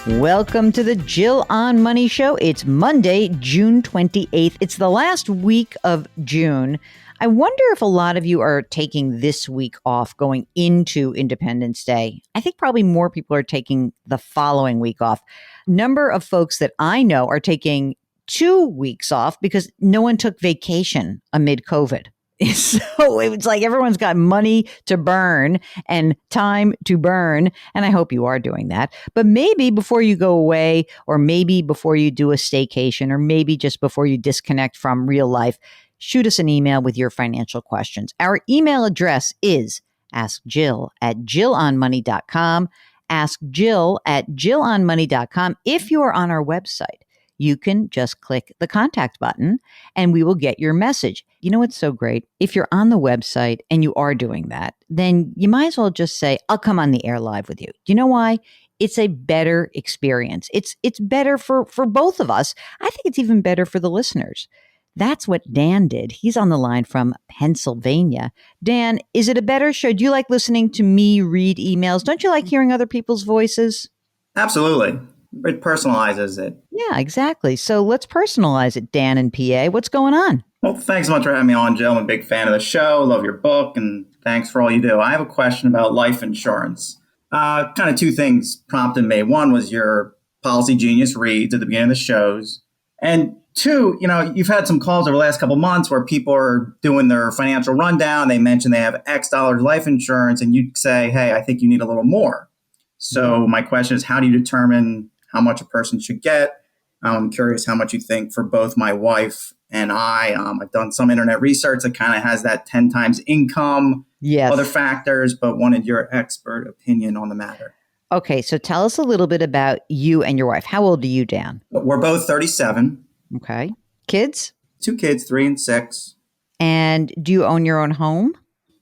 Welcome to the Jill on Money Show. It's Monday, June 28th. It's the last week of June. I wonder if a lot of you are taking this week off going into Independence Day. I think probably more people are taking the following week off. Number of folks that I know are taking 2 weeks off because no one took vacation amid COVID. So it's like everyone's got money to burn and time to burn. And I hope you are doing that. But maybe before you go away, or maybe before you do a staycation, or maybe just before you disconnect from real life, shoot us an email with your financial questions. Our email address is askjill@jillonmoney.com. Askjill@jillonmoney.com. If you are on our website, you can just click the contact button and we will get your message. You know what's so great? If you're on the website and you are doing that, then you might as well just say, I'll come on the air live with you. Do you know why? It's a better experience. It's better for both of us. I think it's even better for the listeners. That's what Dan did. He's on the line from Pennsylvania. Dan, is it a better show? Do you like listening to me read emails? Don't you like hearing other people's voices? Absolutely. It personalizes it. Yeah, exactly. So let's personalize it, Dan and PA. What's going on? Well, thanks so much for having me on, Jill. I'm a big fan of the show. Love your book, and thanks for all you do. I have a question about life insurance. Kind of two things prompted me. One was your Policy Genius reads at the beginning of the shows. And two, you've had some calls over the last couple of months where people are doing their financial rundown. They mention they have X dollars life insurance, and you say, hey, I think you need a little more. So my question is, how do you determine how much a person should get? I'm curious how much you think for both my wife and I. I've done some internet research that kind of has that 10 times income, yes, other factors, but wanted your expert opinion on the matter. Okay, so tell us a little bit about you and your wife. How old are you, Dan? We're both 37. Okay. Kids? 2 kids, 3 and 6. And do you own your own home?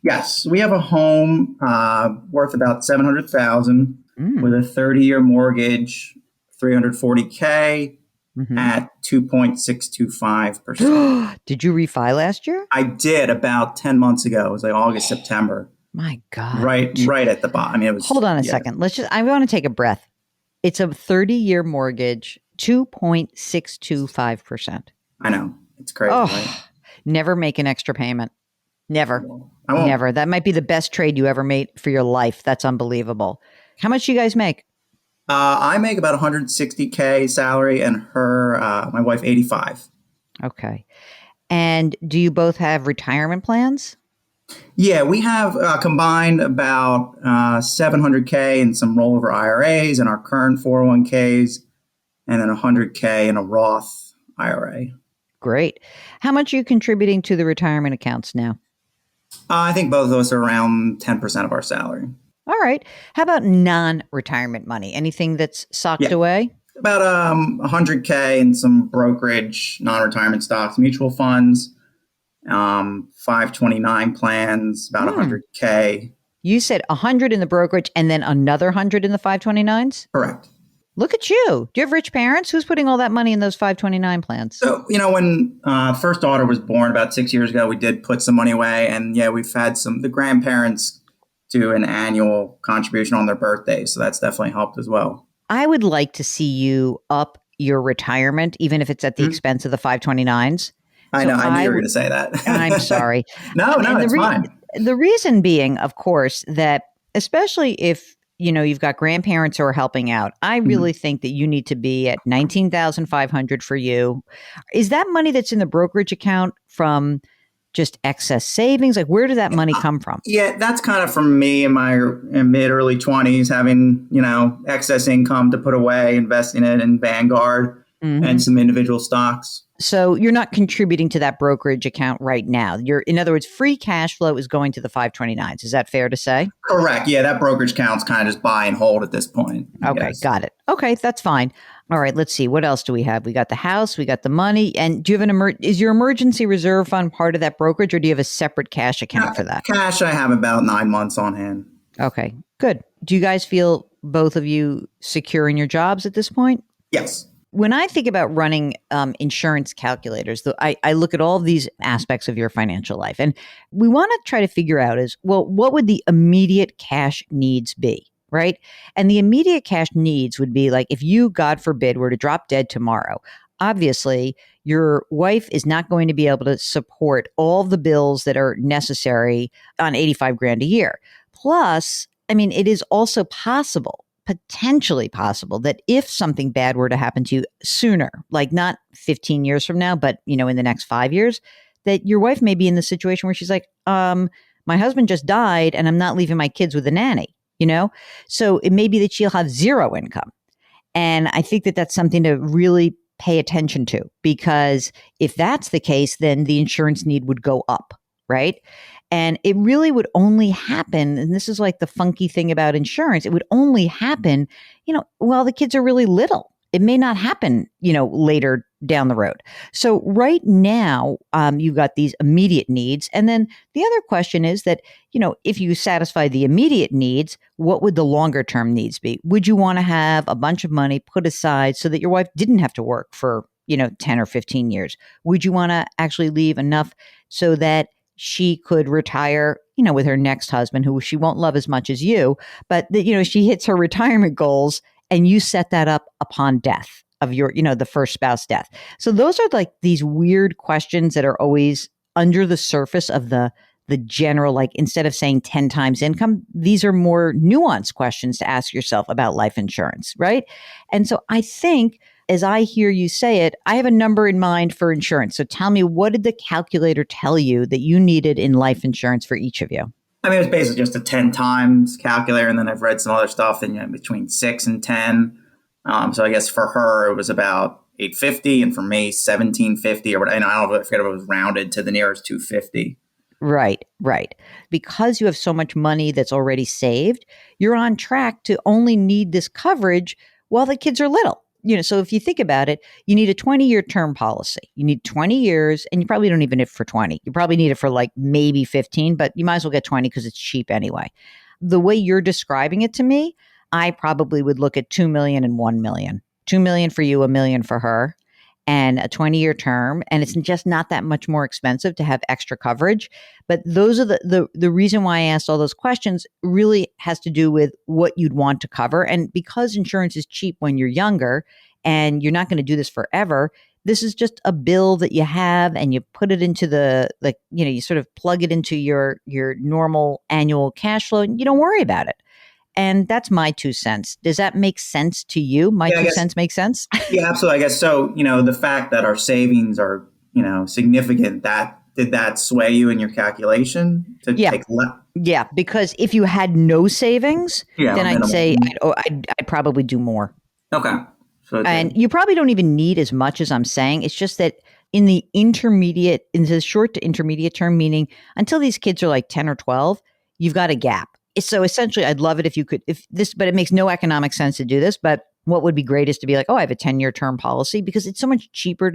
Yes, we have a home worth about $700,000 with a 30-year mortgage, $340K at 2.625%. Did you refi last year? I did about 10 months ago. It was like August, September. My God. Right at the bottom. I mean, it was. Hold on a second. I want to take a breath. It's a 30-year mortgage, 2.625%. I know. It's crazy, right? Never make an extra payment. Never. I won't. Never. That might be the best trade you ever made for your life. That's unbelievable. How much do you guys make? I make about $160K salary, and my wife, $85. Okay. And do you both have retirement plans? Yeah, we have combined about $700K in some rollover IRAs and our current 401Ks, and then $100K in a Roth IRA. Great. How much are you contributing to the retirement accounts now? I think both of us are around 10% of our salary. All right. How about non-retirement money? Anything that's socked away? About $100K in some brokerage, non-retirement stocks, mutual funds, 529 plans, about $100K. You said 100 in the brokerage and then another 100 in the 529s? Correct. Look at you. Do you have rich parents? Who's putting all that money in those 529 plans? So, when first daughter was born about 6 years ago, we did put some money away. And we've had the grandparents do an annual contribution on their birthday. So that's definitely helped as well. I would like to see you up your retirement, even if it's at the expense of the 529s. I know. I knew you were going to say that. I'm sorry. No, that's fine. The reason being, of course, that especially if you've got grandparents who are helping out, I really think that you need to be at $19,500 for you. Is that money that's in the brokerage account from just excess savings? Like, where did that money come from? Yeah, that's kind of from me in my mid early 20s, having, excess income to put away, investing it in Vanguard and some individual stocks. So you're not contributing to that brokerage account right now. In other words, free cash flow is going to the 529s. Is that fair to say? Correct. Yeah, that brokerage account's kind of just buy and hold at this point. Okay, got it. Okay, that's fine. All right, let's see. What else do we have? We got the house, we got the money. And do you have is your emergency reserve fund part of that brokerage, or do you have a separate cash account for that? Cash, I have about 9 months on hand. Okay, good. Do you guys feel, both of you, secure in your jobs at this point? Yes. When I think about running insurance calculators, I look at all of these aspects of your financial life. And we want to try to figure out what would the immediate cash needs be? right? And the immediate cash needs would be like if you, God forbid, were to drop dead tomorrow, obviously your wife is not going to be able to support all the bills that are necessary on 85 grand a year. Plus, I mean, it is also possible, potentially possible, that if something bad were to happen to you sooner, like not 15 years from now, but in the next 5 years, that your wife may be in the situation where she's like, my husband just died and I'm not leaving my kids with a nanny, So it may be that she'll have zero income. And I think that that's something to really pay attention to, because if that's the case, then the insurance need would go up, right? And it really would only happen, and this is like the funky thing about insurance, it would only happen, while the kids are really little. It may not happen, later down the road. So right now, you've got these immediate needs. And then the other question is that, if you satisfy the immediate needs, what would the longer term needs be? Would you want to have a bunch of money put aside so that your wife didn't have to work for, 10 or 15 years? Would you want to actually leave enough so that she could retire, with her next husband, who she won't love as much as you, but that, she hits her retirement goals and you set that up upon death of your, the first spouse death. So those are like these weird questions that are always under the surface of the general, like instead of saying 10 times income, these are more nuanced questions to ask yourself about life insurance, right? And so I think, as I hear you say it, I have a number in mind for insurance. So tell me, what did the calculator tell you that you needed in life insurance for each of you? I mean, it was basically just a 10 times calculator. And then I've read some other stuff in between 6 and 10. So I guess for her, it was about 850, and for me, 1750 or whatever. And I forget if it was rounded to the nearest 250. Right. Because you have so much money that's already saved, you're on track to only need this coverage while the kids are little. So if you think about it, you need a 20-year term policy. You need 20 years, and you probably don't even need it for 20. You probably need it for like maybe 15, but you might as well get 20 because it's cheap anyway. The way you're describing it to me, I probably would look at 2 million and 1 million. 2 million for you, 1 million for her, and a 20-year term. And it's just not that much more expensive to have extra coverage. But those are the reason why I asked all those questions really has to do with what you'd want to cover. And because insurance is cheap when you're younger and you're not going to do this forever, this is just a bill that you have and you put it into you sort of plug it into your normal annual cash flow and you don't worry about it. And that's my 2 cents. Does that make sense to you? My 2 cents make sense? Yeah, absolutely. I guess so. The fact that our savings are, significant, did that sway you in your calculation to take less? Yeah, because if you had no savings, then I'd say I'd probably do more. Okay. And you probably don't even need as much as I'm saying. It's just that in the short to intermediate term, meaning until these kids are like 10 or 12, you've got a gap. So essentially, I'd love it if you could, but it makes no economic sense to do this. But what would be great is to be like, I have a 10-year term policy, because it's so much cheaper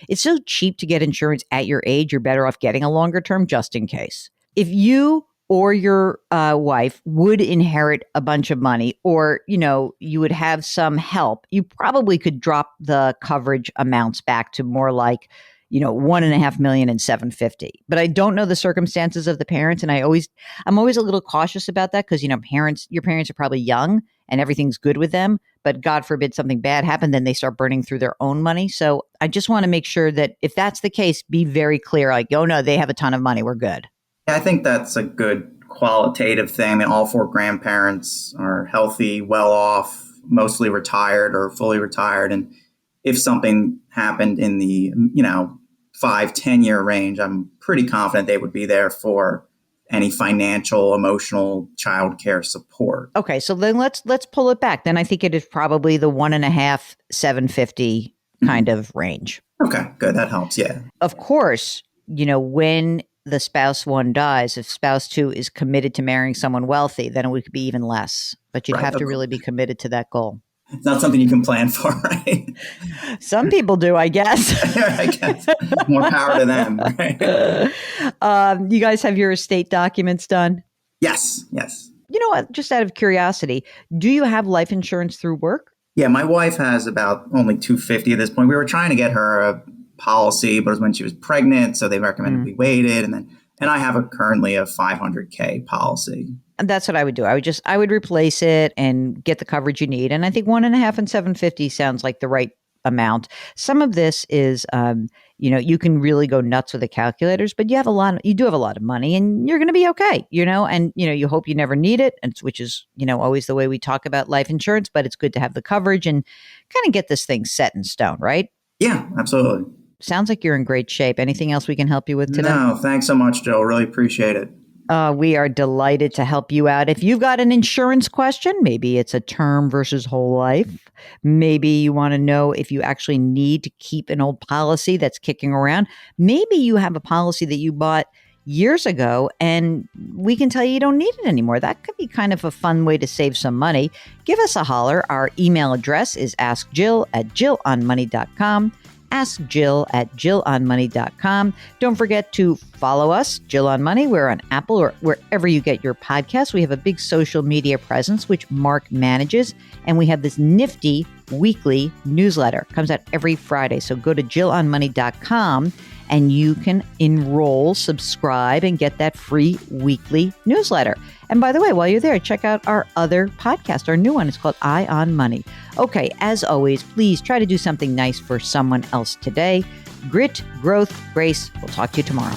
it's so cheap to get insurance at your age. You're better off getting a longer term just in case. If you or your wife would inherit a bunch of money, or, you would have some help, you probably could drop the coverage amounts back to more like, 1.5 million and 750. But I don't know the circumstances of the parents. And I'm always a little cautious about that because, your parents are probably young and everything's good with them. But God forbid something bad happened, then they start burning through their own money. So I just want to make sure that if that's the case, be very clear, like, no, they have a ton of money. We're good. Yeah, I think that's a good qualitative thing. I mean, all 4 grandparents are healthy, well off, mostly retired or fully retired. And if something happened in the, 5-10 year range, I'm pretty confident they would be there for any financial, emotional childcare support. Okay, so then let's pull it back. Then I think it is probably the 1.5, 750 kind of range. Okay, good. That helps. Yeah. Of course, when the spouse 1 dies, if spouse 2 is committed to marrying someone wealthy, then it would be even less. But you'd have to really be committed to that goal. It's not something you can plan for, right? Some people do, I guess. I guess. More power to them, right? You guys have your estate documents done? Yes. You know what? Just out of curiosity, do you have life insurance through work? Yeah, my wife has about only $250 at this point. We were trying to get her a policy, but it was when she was pregnant, so they recommended we waited. And then And I have currently a 500K policy. And that's what I would do. I would replace it and get the coverage you need. And I think 1.5 and 750 sounds like the right amount. Some of this is, you can really go nuts with the calculators, but you do have a lot of money and you're going to be okay, and, you hope you never need it. And which is, always the way we talk about life insurance, but it's good to have the coverage and kind of get this thing set in stone, right? Yeah, absolutely. Sounds like you're in great shape. Anything else we can help you with today? No, thanks so much, Joe. Really appreciate it. We are delighted to help you out. If you've got an insurance question, maybe it's a term versus whole life. Maybe you want to know if you actually need to keep an old policy that's kicking around. Maybe you have a policy that you bought years ago and we can tell you don't need it anymore. That could be kind of a fun way to save some money. Give us a holler. Our email address is askjill@jillonmoney.com. Ask Jill at jillonmoney.com. Don't forget to follow us, Jill on Money. We're on Apple or wherever you get your podcasts. We have a big social media presence, which Mark manages. And we have this nifty weekly newsletter. Comes out every Friday. So go to jillonmoney.com and you can enroll, subscribe, and get that free weekly newsletter. And by the way, while you're there, check out our other podcast, our new one. It's called Eye on Money. Okay, as always, please try to do something nice for someone else today. Grit, growth, grace. We'll talk to you tomorrow.